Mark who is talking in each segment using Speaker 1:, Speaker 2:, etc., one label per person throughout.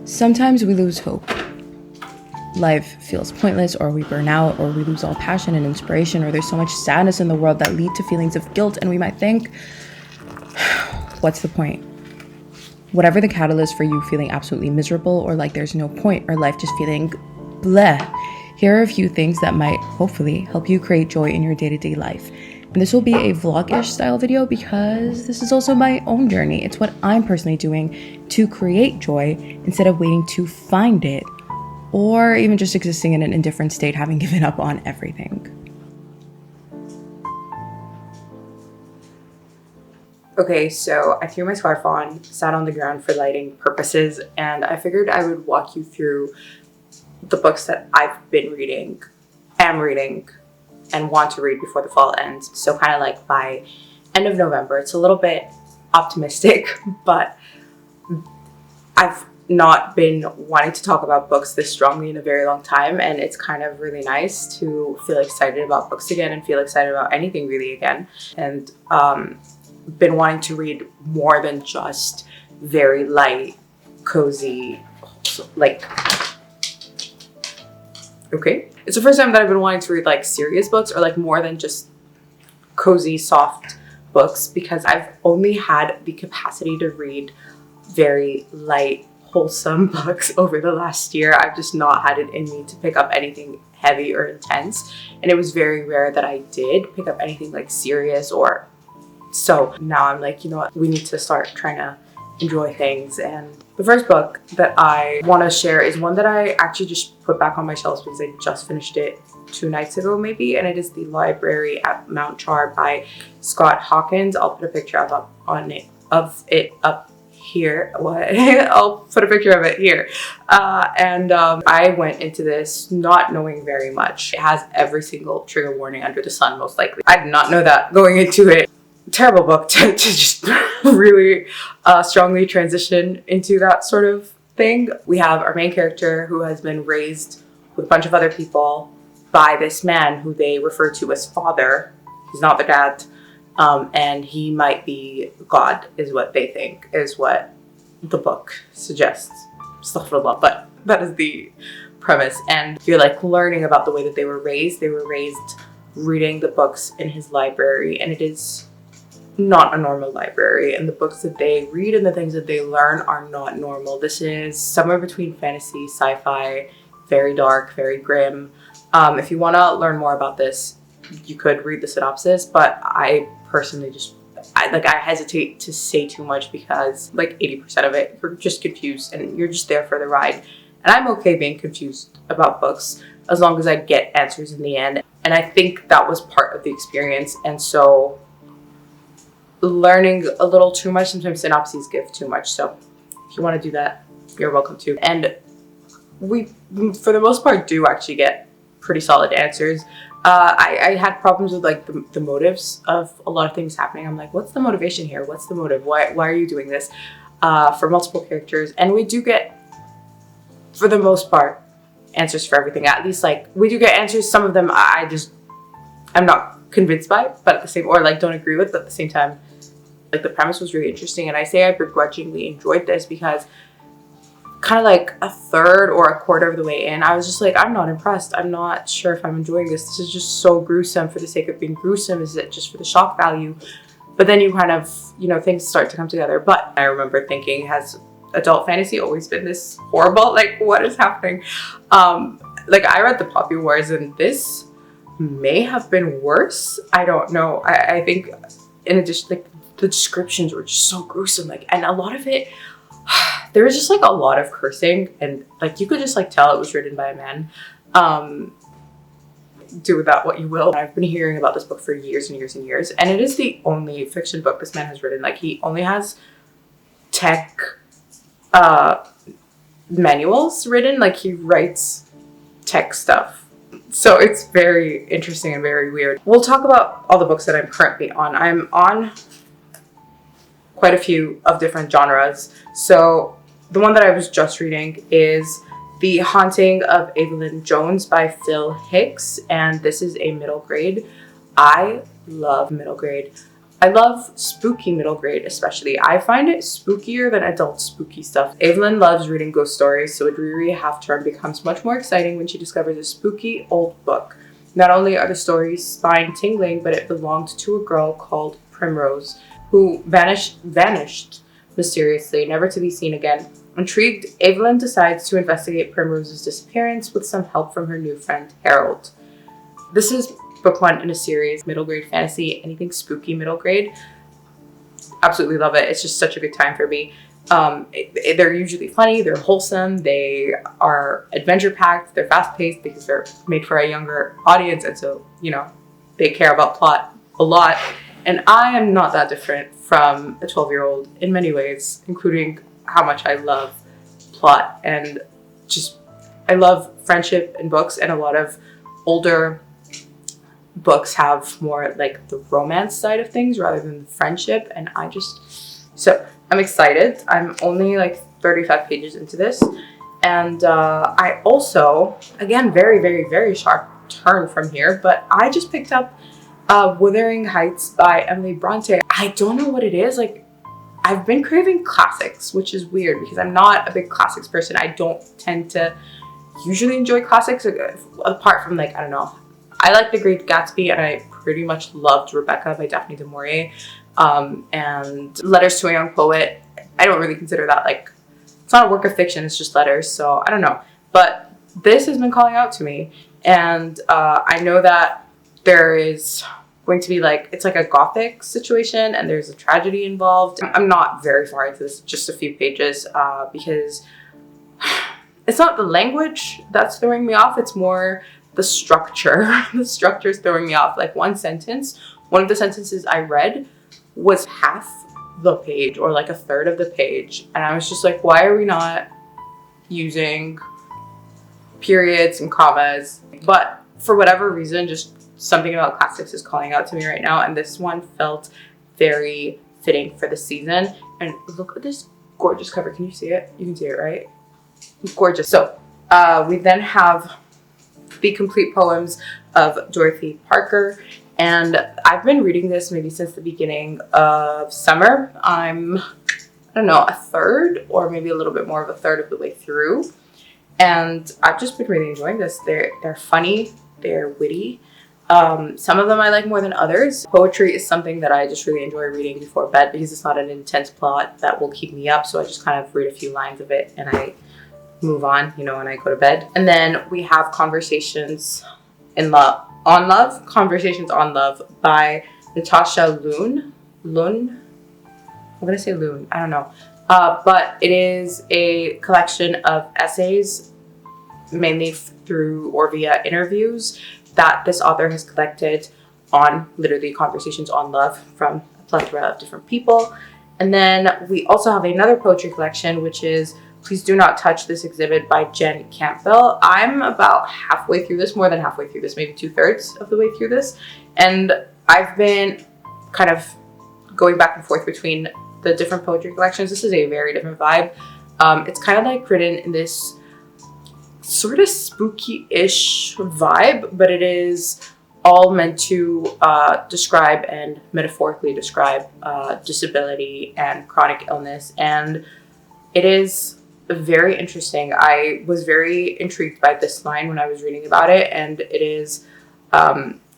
Speaker 1: Sometimes we lose hope. Life feels pointless, or we burn out, or we lose all passion and inspiration, or there's so much sadness in the world that lead to feelings of guilt, and we might think, what's the point? Whatever the catalyst for you feeling absolutely miserable or like there's no point, or life just feeling bleh, here are a few things that might hopefully help you create joy in your day-to-day life. And this will be a vlog-ish style video because this is also my own journey. It's what I'm personally doing to create joy instead of waiting to find it, or even just existing in an indifferent state, having given up on everything. Okay, so I threw my scarf on, sat on the ground for lighting purposes, and I figured I would walk you through the books that I've been reading, am reading, and want to read before the fall ends. So kind of like by end of November. It's a little bit optimistic, but I've not been wanting to talk about books this strongly in a very long time, and it's kind of really nice to feel excited about books again and feel excited about anything really again. And been wanting to read more than just very light, cozy, like, okay. It's the first time that I've been wanting to read like serious books, or like more than just cozy, soft books, because I've only had the capacity to read very light, wholesome books over the last year. I've just not had it in me to pick up anything heavy or intense, and it was very rare that I did pick up anything like serious. Or so now I'm like, you know what, we need to start trying to enjoy things. And the first book that I want to share is one that I actually just put back on my shelves because I just finished it 2 nights ago maybe, and it is The Library at Mount Char by Scott Hawkins. I'll put a picture of it up here. What? I'll put a picture of it here. I went into this not knowing very much. It has every single trigger warning under the sun, most likely. I did not know that going into it. Terrible book to just really strongly transition into that sort of thing. We have our main character who has been raised with a bunch of other people by this man who they refer to as father. He's not the dad. And he might be God, is what they think, is what the book suggests. Astaghfirullah, but that is the premise. And you're like learning about the way that they were raised. They were raised reading the books in his library, and it is not a normal library, and the books that they read and the things that they learn are not normal. This is somewhere between fantasy, sci-fi, very dark, very grim. If you want to learn more about this, you could read the synopsis, but I personally I hesitate to say too much because like 80% of it, you're just confused and you're just there for the ride. And I'm okay being confused about books as long as I get answers in the end. And I think that was part of the experience. And so learning a little too much, sometimes synopses give too much. So if you want to do that, you're welcome to. And we, for the most part, do actually get pretty solid answers. I had problems with like the motives of a lot of things happening. I'm like, what's the motivation here? What's the motive? Why are you doing this? For multiple characters. And we do get, for the most part, answers for everything. At least like we do get answers. Some of them I'm not convinced by, but at the same, or like don't agree with, but at the same time, like the premise was really interesting. And I say I begrudgingly enjoyed this because kind of like a third or a quarter of the way in, I was just like, I'm not impressed. I'm not sure if I'm enjoying this. This is just so gruesome for the sake of being gruesome. Is it just for the shock value? But then you kind of, you know, things start to come together. But I remember thinking, has adult fantasy always been this horrible? Like, what is happening? Like I read the Poppy Wars, and this may have been worse. I don't know. I think in addition, like the descriptions were just so gruesome. Like, and a lot of it, there was just like a lot of cursing, and like you could just like tell it was written by a man. Do with that what you will. I've been hearing about this book for years and years and years, and it is the only fiction book this man has written. Like he only has tech manuals written. Like he writes tech stuff. So it's very interesting and very weird. We'll talk about all the books that I'm currently on. I'm on quite a few of different genres. So the one that I was just reading is The Haunting of Evelyn Jones by Phil Hicks, and this is a middle grade. I love middle grade. I love spooky middle grade, especially. I find it spookier than adult spooky stuff. Evelyn loves reading ghost stories, so a dreary half-term becomes much more exciting when she discovers a spooky old book. Not only are the stories spine-tingling, but it belonged to a girl called Primrose, who vanished mysteriously, never to be seen again. Intrigued, Evelyn decides to investigate Primrose's disappearance with some help from her new friend, Harold. This is book 1 in a series, middle grade fantasy, anything spooky middle grade. Absolutely love it. It's just such a good time for me. They're usually funny, they're wholesome, they are adventure-packed, they're fast-paced because they're made for a younger audience, and so, you know, they care about plot a lot. And I am not that different from a 12-year-old in many ways, including how much I love plot and just, I love friendship in books, and a lot of older books have more like the romance side of things rather than the friendship, and so I'm excited. I'm only like 35 pages into this, and I also, again, very, very, very sharp turn from here, but I just picked up Wuthering Heights by Emily Bronte. I don't know what it is, like I've been craving classics, which is weird because I'm not a big classics person. I don't tend to usually enjoy classics, apart from, like, I don't know, I like The Great Gatsby, and I pretty much loved Rebecca by Daphne du Maurier, and Letters to a Young Poet. I don't really consider that, like, it's not a work of fiction, it's just letters, so I don't know. But this has been calling out to me, and I know that there is going to be, like, it's like a gothic situation, and there's a tragedy involved. I'm not very far into this, just a few pages, because it's not the language that's throwing me off, it's more the structure. The structure is throwing me off. Like, one of the sentences I read was half the page, or like a third of the page, and I was just like, why are we not using periods and commas? But for whatever reason, just something about classics is calling out to me right now, and this one felt very fitting for the season. And look at this gorgeous cover. Can you see it? You can see it, right? Gorgeous. So we then have the complete poems of Dorothy Parker, and I've been reading this maybe since the beginning of summer. I don't know, a third or maybe a little bit more of a third of the way through, and I've just been really enjoying this. They're funny, they're witty. Some of them I like more than others. Poetry is something that I just really enjoy reading before bed because it's not an intense plot that will keep me up, so I just kind of read a few lines of it and I move on, you know, when I go to bed. And then we have Conversations on Love by Natasha Lune. I'm gonna say Lune, I don't know. But it is a collection of essays, mainly through or via interviews, that this author has collected on literally Conversations on Love from a plethora of different people. And then we also have another poetry collection, which is Please Do Not Touch This Exhibit by Jen Campbell. I'm about halfway through this, more than halfway through this, maybe 2/3 of the way through this. And I've been kind of going back and forth between the different poetry collections. This is a very different vibe. It's kind of like written in this sort of spooky-ish vibe, but it is all meant to describe and metaphorically describe disability and chronic illness. And it is very interesting. I was very intrigued by this line when I was reading about it, and it is,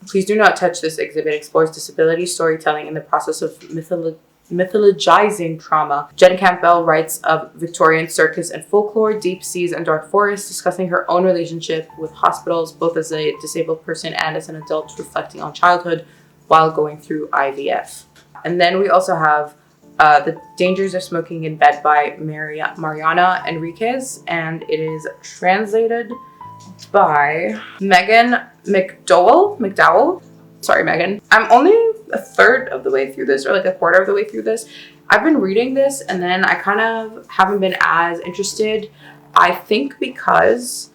Speaker 1: Please Do Not Touch This Exhibit explores disability storytelling in the process of mythologizing trauma. Jen Campbell writes of Victorian circus and folklore, deep seas and dark forests, discussing her own relationship with hospitals, both as a disabled person and as an adult, reflecting on childhood while going through IVF. And then we also have The Dangers of Smoking in Bed by Mariana Enriquez, and it is translated by Megan McDowell. Sorry, Megan. I'm only a third of the way through this, or like a quarter of the way through this. I've been reading this and then I kind of haven't been as interested. I think because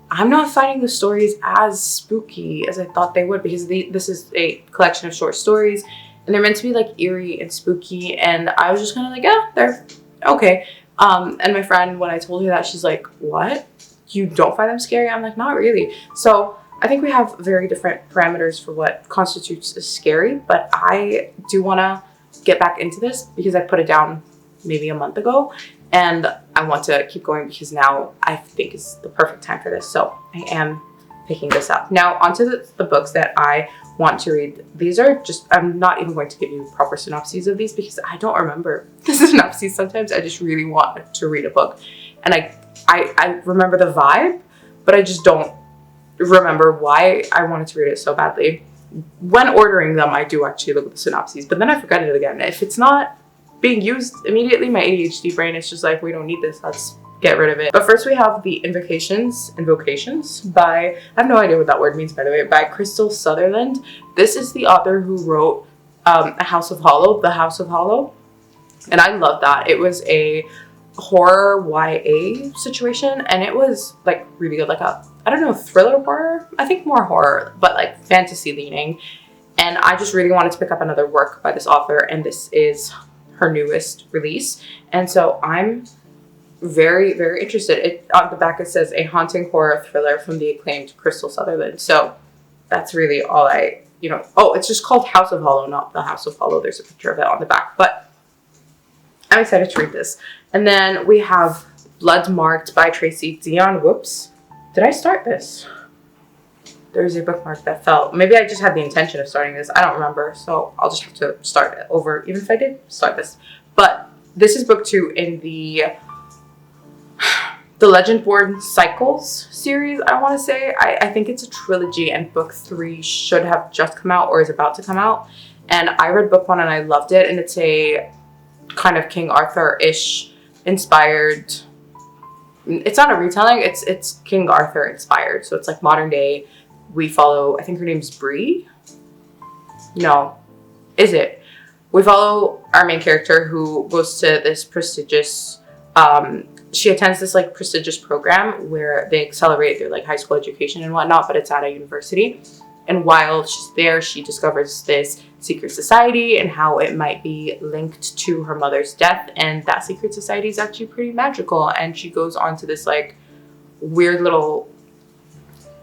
Speaker 1: I'm not finding the stories as spooky as I thought they would, because this is a collection of short stories and they're meant to be like eerie and spooky, and I was just kind of like, yeah, they're okay. And my friend, when I told her that, she's like, what? You don't find them scary? I'm like, not really. So I think we have very different parameters for what constitutes as scary, but I do want to get back into this because I put it down maybe a month ago, and I want to keep going because now I think is the perfect time for this. So I am picking this up. Now onto the books that I want to read. These are just, I'm not even going to give you proper synopses of these because I don't remember the synopses. Sometimes I just really want to read a book and I remember the vibe, but I just don't remember why I wanted to read it so badly. When ordering them, I do actually look at the synopses, but then I forget it again. If it's not being used immediately, my ADHD brain is just like, we don't need this, let's get rid of it. But first we have the Invocations by, I have no idea what that word means, by the way, by Crystal Sutherland. This is the author who wrote The House of Hollow, and I love that. It was a horror YA situation, and it was like really good, like a, I don't know, thriller horror, I think more horror, but like fantasy leaning. And I just really wanted to pick up another work by this author, and this is her newest release, and so I'm very, very interested. On the back it says a haunting horror thriller from the acclaimed Crystal Sutherland. So that's really all I, oh, it's just called House of Hollow, not The House of Hollow. There's a picture of it on the back, but I'm excited to read this. And then we have Blood Marked by Tracy Dion. Whoops, did I start this? There's a bookmark that fell. Maybe I just had the intention of starting this. I don't remember, so I'll just have to start it over, even if I did start this. But this is book 2 in the Legendborn Cycles series, I want to say. I think it's a trilogy, and book 3 should have just come out or is about to come out. And I read book 1 and I loved it, and it's a kind of King Arthur-ish inspired. It's not a retelling, it's King Arthur inspired, so it's like modern day. We follow, I think her name's Bree. No, is it? We follow our main character who goes to this prestigious, she attends this like prestigious program where they accelerate their like high school education and whatnot, but it's at a university. And while she's there, she discovers this secret society and how it might be linked to her mother's death. And that secret society is actually pretty magical. And she goes on to this like weird little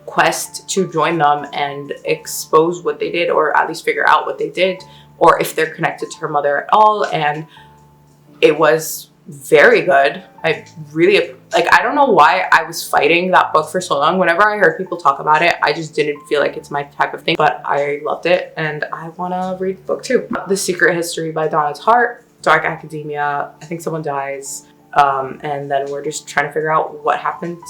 Speaker 1: quest to join them and expose what they did, or at least figure out what they did, or if they're connected to her mother at all. And it was very good. I really, like, I don't know why I was fighting that book for so long. Whenever I heard people talk about it, I just didn't feel like it's my type of thing, but I loved it and I want to read book 2. The Secret History by Donna's Hart, dark academia. I think someone dies, and then we're just trying to figure out what happened,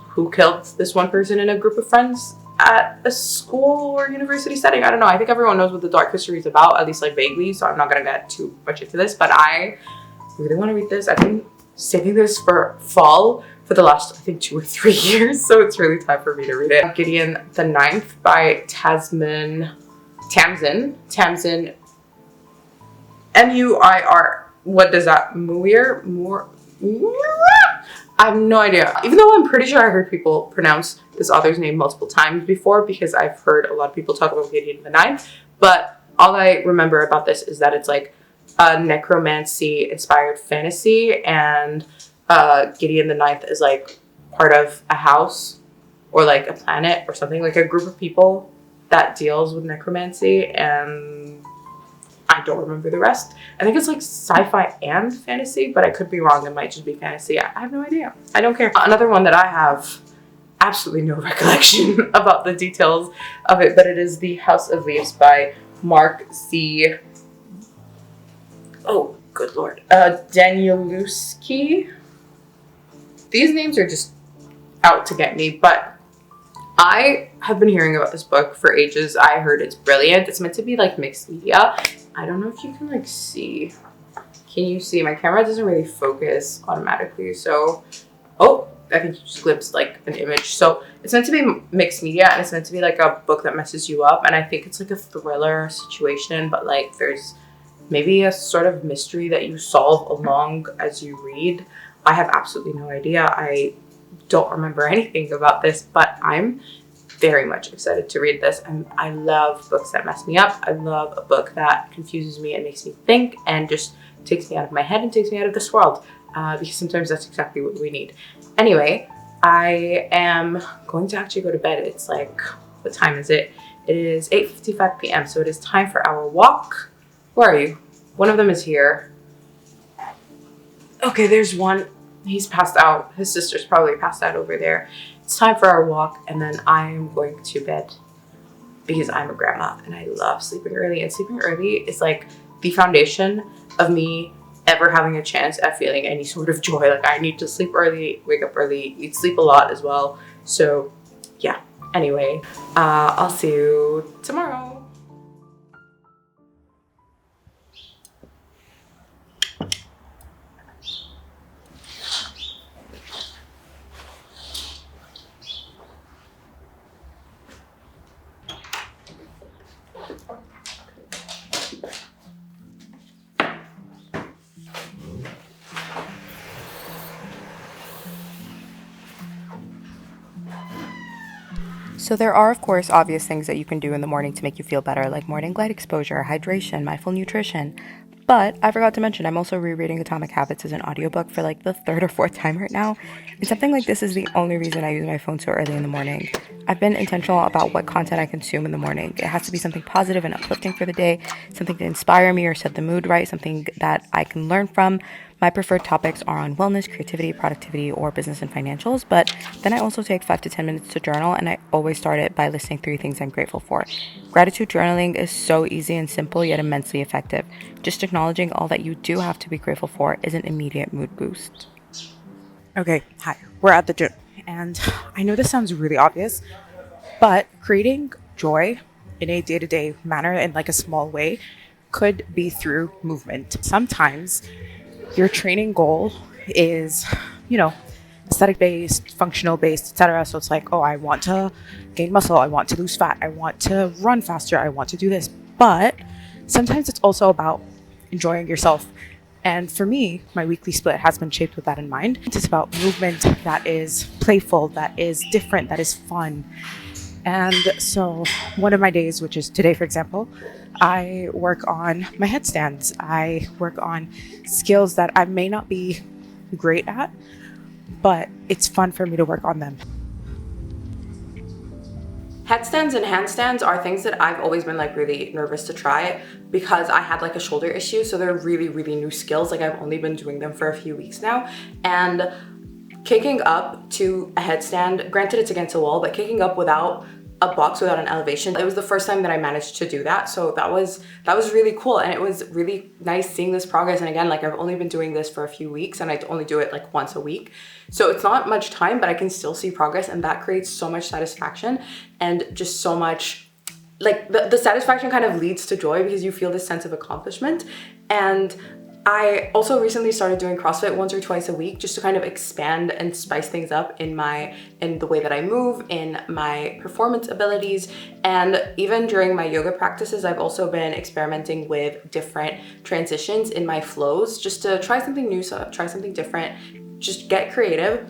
Speaker 1: who killed this one person in a group of friends at a school or university setting. I don't know. I think everyone knows what the dark history is about, at least like vaguely, so I'm not gonna get too much into this, but I really want to read this. I've been saving this for fall for the last, I think, 2 or 3 years, so it's really time for me to read it. Gideon the Ninth by Tamsin Muir. What does that? Muir? I have no idea. Even though I'm pretty sure I heard people pronounce this author's name multiple times before, because I've heard a lot of people talk about Gideon the Ninth, but all I remember about this is that it's like a necromancy inspired fantasy, and Gideon the Ninth is like part of a house or like a planet or something, like a group of people that deals with necromancy, and I don't remember the rest. I think it's like sci-fi and fantasy, but I could be wrong. It might just be fantasy. I have no idea. I don't care. Another one that I have absolutely no recollection about the details of it, but it is The House of Leaves by Mark Z. Oh, good lord. Danielewski. These names are just out to get me, but I have been hearing about this book for ages. I heard it's brilliant. It's meant to be like mixed media. I don't know if you can like see. Can you see? My camera doesn't really focus automatically, so oh, I think you just glimpsed like an image. So it's meant to be mixed media, and it's meant to be like a book that messes you up, and I think it's like a thriller situation, but like there's maybe a sort of mystery that you solve along as you read. I have absolutely no idea. I don't remember anything about this, but I'm very much excited to read this. I love books that mess me up. I love a book that confuses me and makes me think and just takes me out of my head and takes me out of this world, because sometimes that's exactly what we need. Anyway, I am going to actually go to bed. It's like What time is it? It is 8:55 p.m. So it is time for our walk. Where are you? One of them is here. Okay, there's one. He's passed out. His sister's probably passed out over there. It's time for our walk, and then I'm going to bed because I'm a grandma and I love sleeping early. And sleeping early is like the foundation of me ever having a chance at feeling any sort of joy. Like, I need to sleep early, wake up early, eat, sleep a lot as well. So yeah, anyway, I'll see you tomorrow.
Speaker 2: So there are, of course, obvious things that you can do in the morning to make you feel better, like morning light exposure, hydration, mindful nutrition. But I forgot to mention, I'm also rereading Atomic Habits as an audiobook for like the third or fourth time right now. And something like this is the only reason I use my phone so early in the morning. I've been intentional about what content I consume in the morning. It has to be something positive and uplifting for the day, something to inspire me or set the mood right, something that I can learn from. My preferred topics are on wellness, creativity, productivity, or business and financials, but then I also take 5 to 10 minutes to journal, and I always start it by listing 3 things I'm grateful for. Gratitude journaling is so easy and simple, yet immensely effective. Just acknowledging all that you do have to be grateful for is an immediate mood boost.
Speaker 3: Okay, hi. We're at the gym. And I know this sounds really obvious, but creating joy in a day to day manner in like a small way could be through movement. Sometimes your training goal is, aesthetic based, functional based, etc. So it's like, oh, I want to gain muscle, I want to lose fat, I want to run faster, I want to do this. But sometimes it's also about enjoying yourself. And for me, my weekly split has been shaped with that in mind. It's about movement that is playful, that is different, that is fun. And so one of my days, which is today, for example, I work on my headstands. I work on skills that I may not be great at, but it's fun for me to work on them.
Speaker 1: Headstands and handstands are things that I've always been like really nervous to try because I had like a shoulder issue. So they're really, really new skills. Like, I've only been doing them for a few weeks now. And kicking up to a headstand, granted it's against a wall, but kicking up without a box, without an elevation, it was the first time that I managed to do that. So that was really cool, and it was really nice seeing this progress. And again, like, I've only been doing this for a few weeks, and I only do it like once a week, so it's not much time, but I can still see progress, and that creates so much satisfaction and just so much like the satisfaction kind of leads to joy because you feel this sense of accomplishment. And I also recently started doing CrossFit once or twice a week just to kind of expand and spice things up in the way that I move, in my performance abilities. And even during my yoga practices, I've also been experimenting with different transitions in my flows just to try something new, so try something different, just get creative.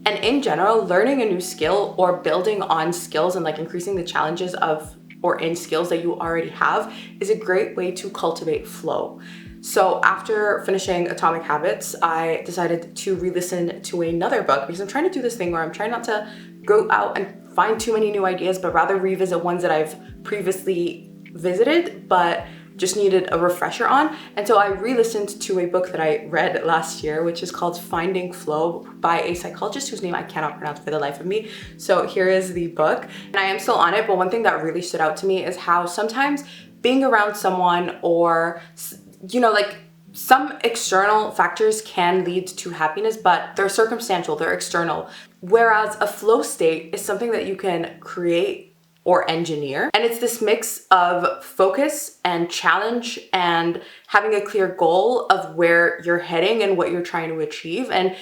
Speaker 1: And in general, learning a new skill or building on skills and like increasing the challenges of or in skills that you already have is a great way to cultivate flow. So after finishing Atomic Habits, I decided to re-listen to another book because I'm trying to do this thing where I'm trying not to go out and find too many new ideas, but rather revisit ones that I've previously visited, but just needed a refresher on. And so I re-listened to a book that I read last year, which is called Finding Flow by a psychologist whose name I cannot pronounce for the life of me. So here is the book, and I am still on it, but one thing that really stood out to me is how sometimes being around someone or like some external factors can lead to happiness, but they're circumstantial, they're external. Whereas a flow state is something that you can create or engineer. And it's this mix of focus and challenge and having a clear goal of where you're heading and what you're trying to achieve. And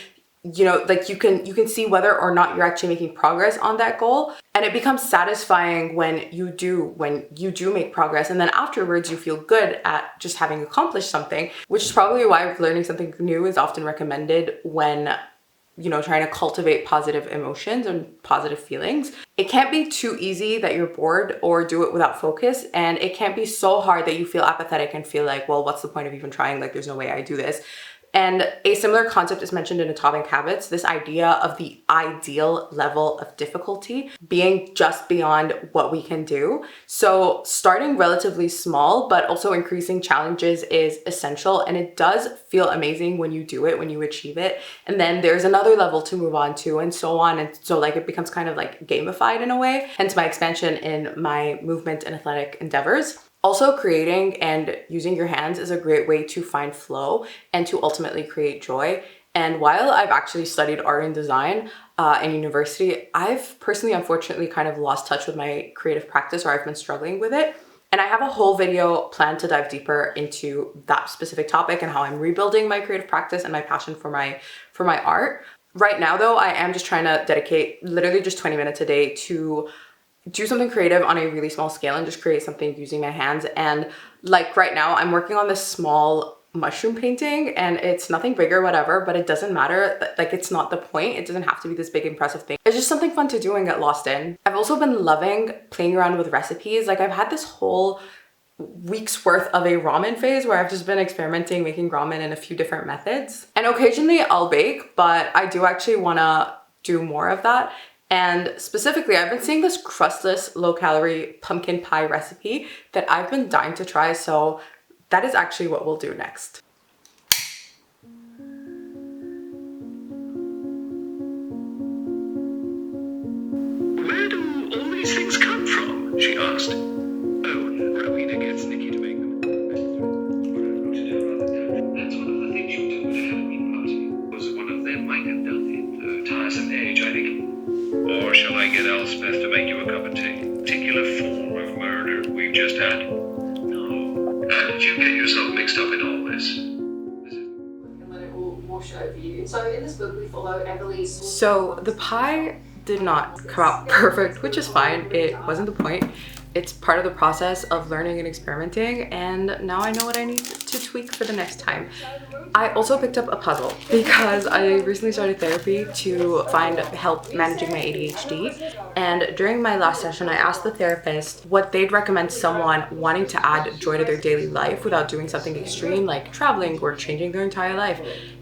Speaker 1: like you can see whether or not you're actually making progress on that goal. And it becomes satisfying when you do make progress. And then afterwards you feel good at just having accomplished something, which is probably why learning something new is often recommended when trying to cultivate positive emotions and positive feelings. It can't be too easy that you're bored or do it without focus. And it can't be so hard that you feel apathetic and feel like, well, what's the point of even trying? Like, there's no way I do this. And a similar concept is mentioned in Atomic Habits, this idea of the ideal level of difficulty being just beyond what we can do. So starting relatively small, but also increasing challenges is essential. And it does feel amazing when you do it, when you achieve it. And then there's another level to move on to, and so on. And so like it becomes kind of like gamified in a way, hence my expansion in my movement and athletic endeavors. Also, creating and using your hands is a great way to find flow and to ultimately create joy. And while I've actually studied art and design in university, I've personally, unfortunately, kind of lost touch with my creative practice, or I've been struggling with it. And I have a whole video planned to dive deeper into that specific topic and how I'm rebuilding my creative practice and my passion for my art. Right now, though, I am just trying to dedicate literally just 20 minutes a day to do something creative on a really small scale and just create something using my hands. And like right now, I'm working on this small mushroom painting, and it's nothing big or whatever, but it doesn't matter. Like, it's not the point. It doesn't have to be this big impressive thing. It's just something fun to do and get lost in. I've also been loving playing around with recipes. Like, I've had this whole week's worth of a ramen phase where I've just been experimenting making ramen in a few different methods. And occasionally I'll bake, but I do actually want to do more of that. And specifically, I've been seeing this crustless, low-calorie pumpkin pie recipe that I've been dying to try, so that is actually what we'll do next.
Speaker 4: Where do all these things come from? She asked. Oh, Rowena gets Nikki to make them. That's one of the things you do at a Halloween party. Was one of them might have done it. Tiresome age, I think. Or shall I get Elspeth to make you a cup of tea? Particular form of murder we've just had? No. How did you get yourself mixed up in all this?
Speaker 5: And let it all wash over you. So in this book we follow Emily's...
Speaker 1: So the pie did not come out perfect, which is fine. It wasn't the point. It's part of the process of learning and experimenting, and now I know what I need to tweak for the next time. I also picked up a puzzle because I recently started therapy to find help managing my ADHD, and during my last session I asked the therapist what they'd recommend someone wanting to add joy to their daily life without doing something extreme like traveling or changing their entire life.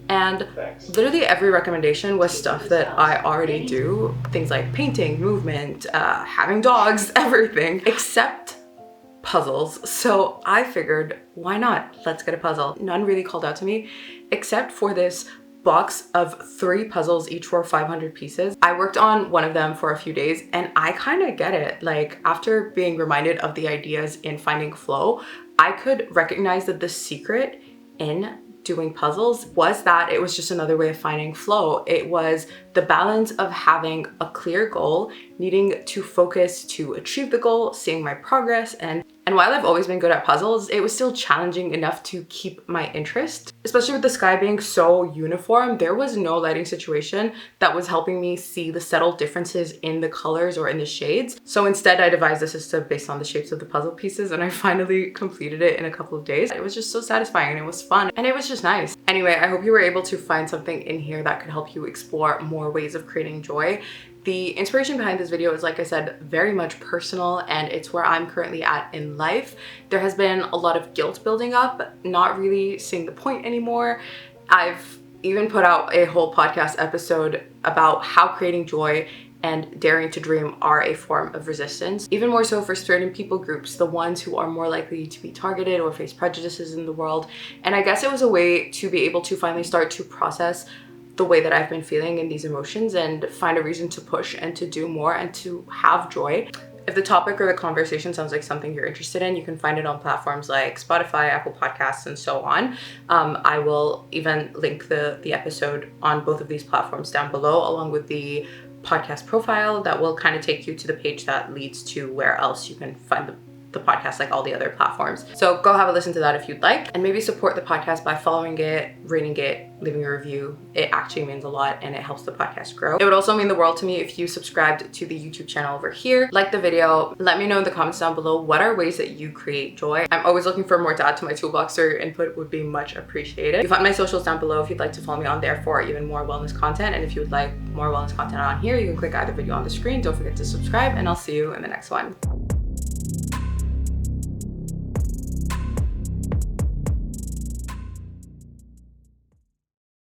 Speaker 1: And literally every recommendation was stuff that I already do. Things like painting, movement, having dogs, everything, except puzzles. So I figured, why not? Let's get a puzzle. None really called out to me, except for this box of 3 puzzles, each were 500 pieces. I worked on one of them for a few days, and I kind of get it. Like, after being reminded of the ideas in finding flow, I could recognize that the secret in doing puzzles was that it was just another way of finding flow. It was the balance of having a clear goal, needing to focus to achieve the goal, seeing my progress, and while I've always been good at puzzles, it was still challenging enough to keep my interest. Especially with the sky being so uniform, there was no lighting situation that was helping me see the subtle differences in the colors or in the shades. So instead I devised a system based on the shapes of the puzzle pieces, and I finally completed it in a couple of days. It was just so satisfying, and it was fun, and it was just nice. Anyway, I hope you were able to find something in here that could help you explore more ways of creating joy. The inspiration behind this video is, like I said, very much personal, and it's where I'm currently at in life. There has been a lot of guilt building up, not really seeing the point anymore. I've even put out a whole podcast episode about how creating joy and daring to dream are a form of resistance, even more so for certain people groups, the ones who are more likely to be targeted or face prejudices in the world. And I guess it was a way to be able to finally start to process the way that I've been feeling in these emotions and find a reason to push and to do more and to have joy. If the topic or the conversation sounds like something you're interested in, you can find it on platforms like Spotify, Apple Podcasts, and so on. I will even link the episode on both of these platforms down below, along with the podcast profile that will kind of take you to the page that leads to where else you can find the podcast, like all the other platforms. So go have a listen to that if you'd like, and maybe support the podcast by following it, rating it, leaving a review. It actually means a lot, and it helps the podcast grow. It would also mean the world to me if you subscribed to the YouTube channel over here, like the video, let me know in the comments down below what are ways that you create joy. I'm always looking for more to add to my toolbox, so your input would be much appreciated. You find my socials down below if you'd like to follow me on there for even more wellness content, and if you would like more wellness content on here, you can click either video on the screen. Don't forget to subscribe, and I'll see you in the next one.